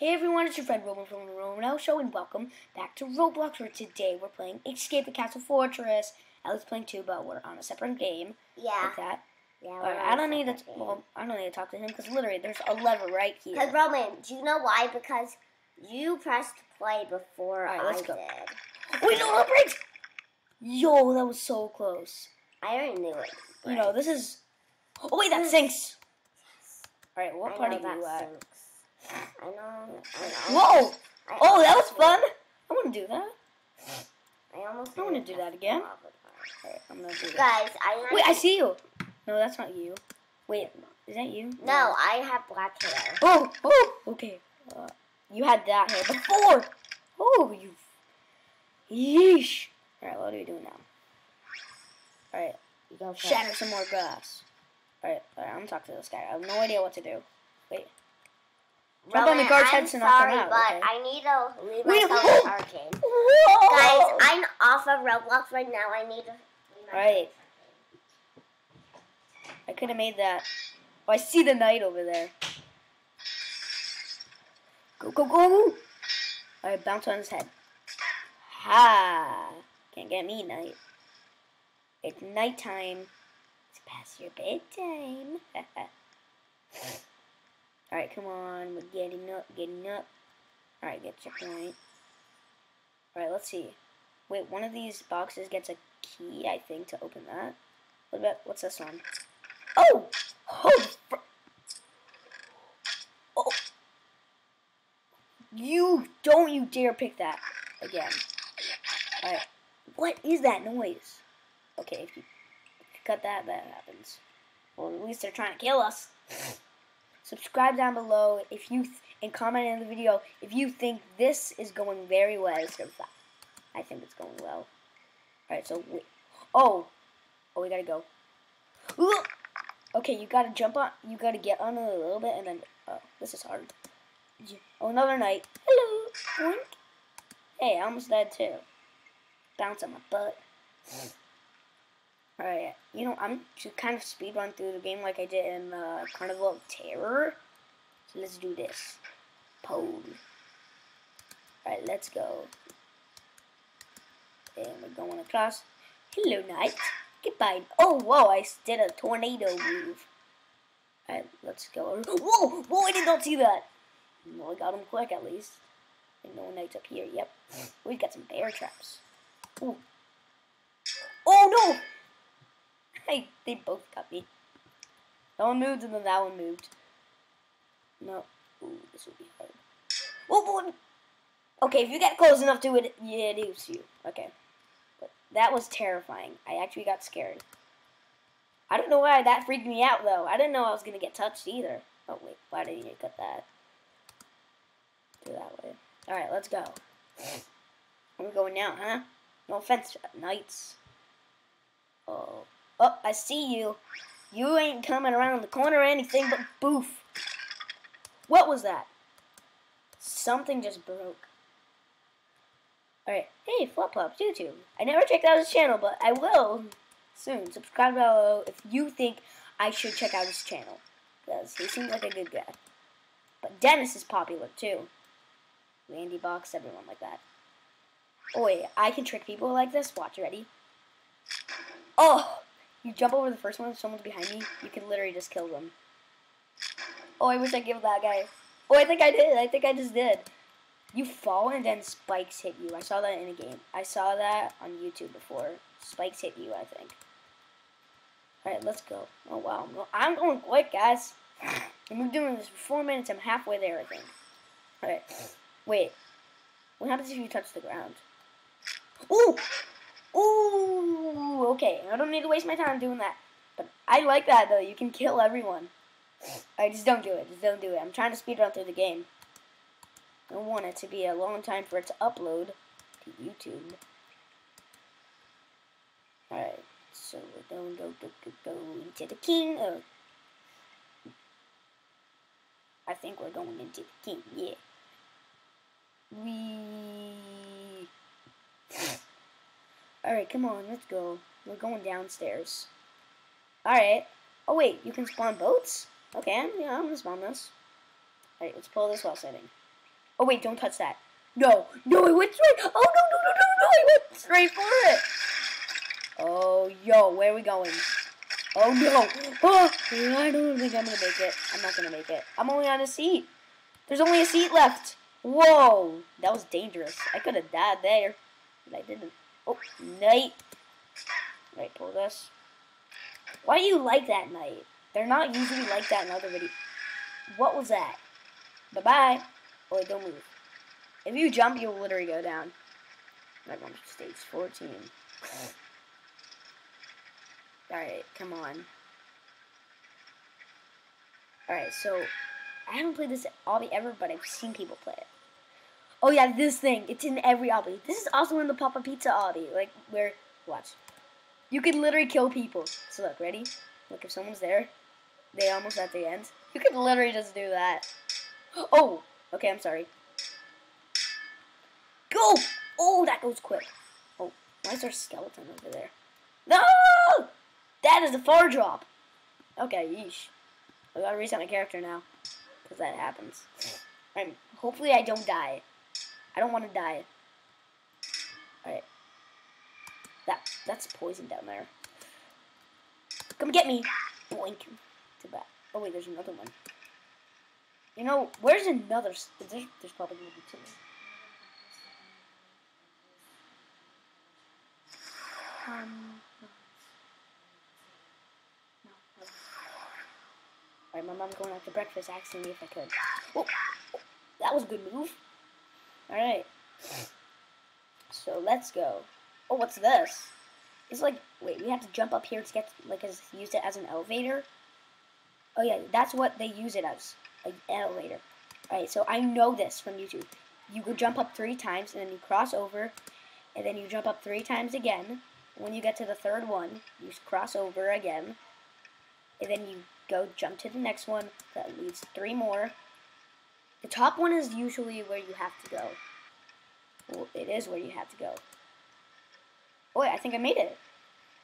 Hey everyone, it's your friend Roman from the Romano Show, and welcome back to Roblox, where today we're playing Escape the Castle Fortress. Ellie's playing too, but we're on a separate game. Yeah. Like that. Yeah. I don't need to. Well, I don't need to talk to him because literally there's a lever right here. Because Roman, do you know why? Because you pressed play before let's I go. did. Wait, no, that breaks! Yo, that was so close. I already knew it. You know, this is. Oh wait, that sinks. All right, what part are you at? Sinks. I know. Whoa! Oh, that was fun. I want to do that. I almost. I want to do that again. Alright, I'm gonna do that. Guys, Wait, I see you. No, that's not you. Wait, is that you? No, I have black hair. Oh, okay. You had that hair before. Oh, you. Yeesh. Alright, what are we doing now? Alright, shatter some more glass. Alright, I'm gonna talk to this guy. I have no idea what to do. Wait. Jump on the guard's head to knock him out. But okay. I need to leave myself in arcade. Guys, I'm off of Roblox right now. I need to leave myself. Right. I could have made that. Oh, I see the knight over there. Go, go, go! Alright, bounce on his head. Ha! Can't get me, knight. It's nighttime. It's past your bedtime. Alright, come on. We're getting up. Alright, get your point. Alright, let's see. Wait, one of these boxes gets a key, I think, to open that. What's this one? Oh! Oh! Don't you dare pick that again. Alright. What is that noise? Okay, if you cut that, that happens. Well, at least they're trying to kill us. Subscribe down below and comment in the video if you think this is going very well. I think it's going well. Alright, so wait. Oh, we gotta go. Okay, you gotta jump on. You gotta get on a little bit, and then. Oh, this is hard. Oh, another knight. Hello. Boink. Hey, I almost died too. Bounce on my butt. Alright, you know, I'm to kind of speedrun through the game like I did in Carnival of Terror. So let's do this. Pose. Alright, let's go. And we're going across. Hello, knight. Goodbye. Oh, whoa, I did a tornado move. Alright, let's go. Whoa, I did not see that. Well, I got him quick at least. And no knight's up here. Yep. We've got some bear traps. Ooh. Oh, no! Hey, they both got me. That one moved and then that one moved. No. Ooh, this will be hard. Oh, boy! Okay, if you get close enough to it, yeah, it is you. Okay. But that was terrifying. I actually got scared. I don't know why that freaked me out, though. I didn't know I was going to get touched either. Oh, wait. Why didn't you cut that? Do that way. Alright, let's go. We're going now, huh? No offense, knights. Oh, I see you. You ain't coming around the corner or anything but boof. What was that? Something just broke. Alright, hey, Floppops YouTube. I never checked out his channel, but I will soon. Subscribe below if you think I should check out his channel. Because he seems like a good guy. But Dennis is popular, too. Randy Box, everyone like that. Oh, wait, I can trick people like this? Watch, ready? Oh! You jump over the first one, if someone's behind me, you can literally just kill them. Oh, I wish I killed that guy. Oh, I think I did. I think I just did. You fall and then spikes hit you. I saw that in a game. I saw that on YouTube before. Spikes hit you, I think. Alright, let's go. Oh, wow. I'm going quick, guys. And we're doing this for 4 minutes. I'm halfway there, I think. Alright. Wait. What happens if you touch the ground? Ooh! Ooh! Okay, I don't need to waste my time doing that. But I like that, though. You can kill everyone. Alright, just don't do it. Just don't do it. I'm trying to speed run through the game. I don't want it to be a long time for it to upload to YouTube. Alright, so we're going to go into the king. I think we're going into the king, yeah. Alright, come on, let's go. We're going downstairs. Alright. Oh, wait, you can spawn boats? Okay, yeah, I'm gonna spawn this. Alright, let's pull this while sitting. Oh wait, don't touch that. No, no, it went straight. Oh no, no, no, no, no, I went straight for it. Oh, yo, where are we going? Oh no. Oh, I don't think I'm gonna make it. I'm not gonna make it. I'm only on a seat. There's only a seat left. Whoa, that was dangerous. I could have died there, but I didn't. Oh, Knight. Right, pull this. Why do you like that, Knight? They're not usually like that in other videos. What was that? Bye-bye. Oh, wait, don't move. If you jump, you'll literally go down. I'm on stage 14. Alright, come on. Alright, so I haven't played this obby ever, but I've seen people play it. Oh yeah, this thing. It's in every obby. This is also in the Papa Pizza obby. Like, where, watch. You could literally kill people. So look, ready? Look, if someone's there, they almost at the end. You could literally just do that. Oh! Okay, I'm sorry. Go! Oh, that goes quick. Oh, why is there a skeleton over there? No! That is a far drop. Okay, yeesh. I gotta reset my character now. Because that happens. Alright, hopefully I don't die. I don't want to die. Alright. That's poison down there. Come get me. Boink. To back. Oh wait, there's another one. You know, where's another? There's probably gonna be two. Alright, my mom's going out to breakfast asking me if I could. Oh, that was a good move. Alright. So let's go. Oh, what's this? It's like, wait, we have to jump up here to get, like, use it as an elevator? Oh yeah, that's what they use it as, an elevator. Alright, so I know this from YouTube. You go jump up 3 times, and then you cross over, and then you jump up 3 times again. When you get to the third one, you cross over again, and then you go jump to the next one. That leaves 3 more. The top one is usually where you have to go. Well, it is where you have to go. Oh wait, I think I made it.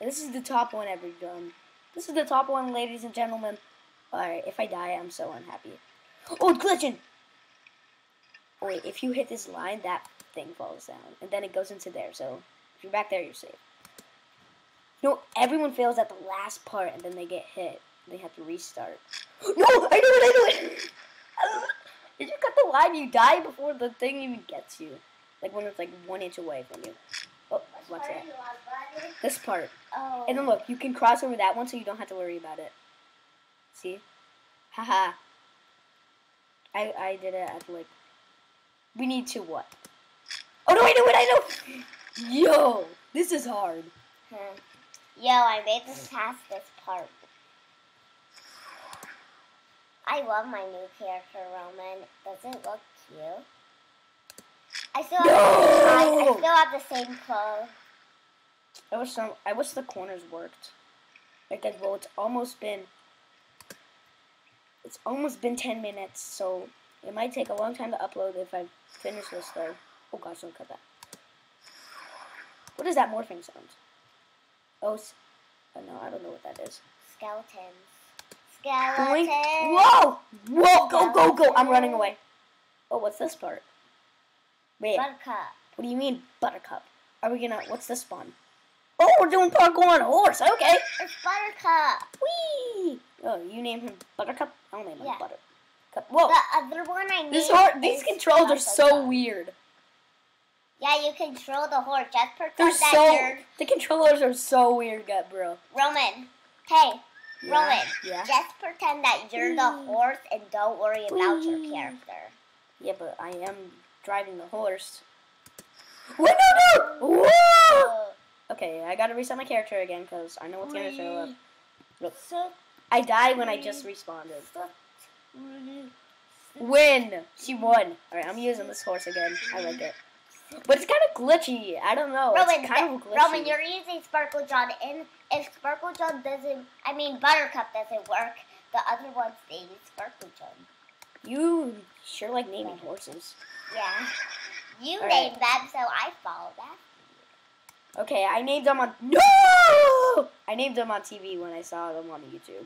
This is the top one ever done. This is the top one, ladies and gentlemen. Alright, if I die, I'm so unhappy. Oh, it's glitching! Oh wait, if you hit this line, that thing falls down. And then it goes into there, so if you're back there, you're safe. No, everyone fails at the last part, and then they get hit. They have to restart. No! I knew it! If you cut the line, you die before the thing even gets you. Like when it's like 1 inch away from you. Oh, what's that? This part. Oh. And then look, you can cross over that one so you don't have to worry about it. See? Haha. I did it at like... We need to what? Oh no, I know! Yo! This is hard. Yo, I made this past this part. I love my new character, Roman. Does it look cute? I still have the same clothes. I wish the corners worked. Like, well, it's almost been 10 minutes, so it might take a long time to upload if I finish this though. Oh gosh, don't cut that. What is that morphing sound? Oh, no, I don't know what that is. Skeletons. Boink. Whoa! Whoa! Go! I'm running away. Oh, what's this part? Wait. Buttercup. What do you mean, Buttercup? Are we gonna... What's this spawn? Oh, we're doing parkour on a horse. Okay. It's Buttercup. Whee! Oh, you name him Buttercup? I'll name him Buttercup. Whoa. The other one I named These controls are so weird. Yeah, you control the horse. Just pretend you're... The controllers are so weird, bro. Roman. Hey. Yeah, Roman. yeah. Just pretend that you're the horse and don't worry about your character. Yeah, but I am driving the horse. Wait, no! Whoa! Okay, I gotta reset my character again because I know what's gonna show up. Look. I died when I just responded. Win! She won. Alright, I'm using this horse again. I like it. But it's kind of glitchy. I don't know. Roman, it's kind of glitchy. Roman, you're using Sparkle John, and if Sparkle John Buttercup doesn't work, the other ones, they use Sparkle John. You sure like naming horses. Yeah. You named them, so I follow that. Okay, I named them on... No! I named them on TV when I saw them on YouTube.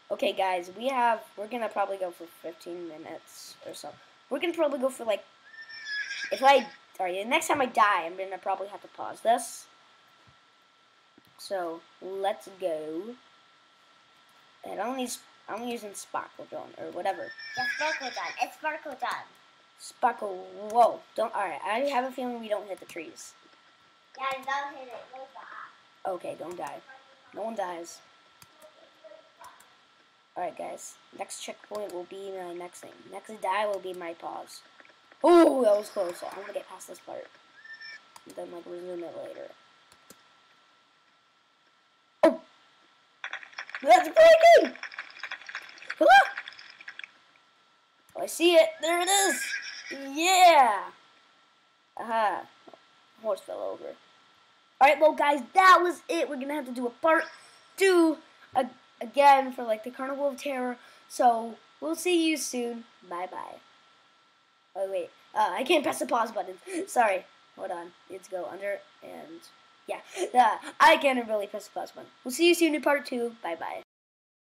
Okay, guys, we're gonna probably go for 15 minutes or so. we're gonna probably go for like, the next time I die, I'm gonna probably have to pause this. So let's go. And I'm using Sparkle Drone or whatever. Yeah, Sparkle Drone. It's Sparkle Drone. Sparkle. Whoa! Don't. All right. I have a feeling we don't hit the trees. Yeah, don't hit it. Go back. Okay, don't die. No one dies. Alright guys, next checkpoint will be my next thing. Next die will be my pause. Oh, that was close. So I'm gonna get past this part. And then like resume it later. Oh! That's breaking! Ah! Oh, I see it! There it is! Yeah! Aha. Horse fell over. Alright, well guys, that was it. We're gonna have to do a part 2 again for like the Carnival of Terror. So we'll see you soon. Bye bye. Oh wait, I can't press the pause button. Sorry. Hold on. Let's go under and yeah. I can't really press the pause button. We'll see you soon in part 2. Bye bye.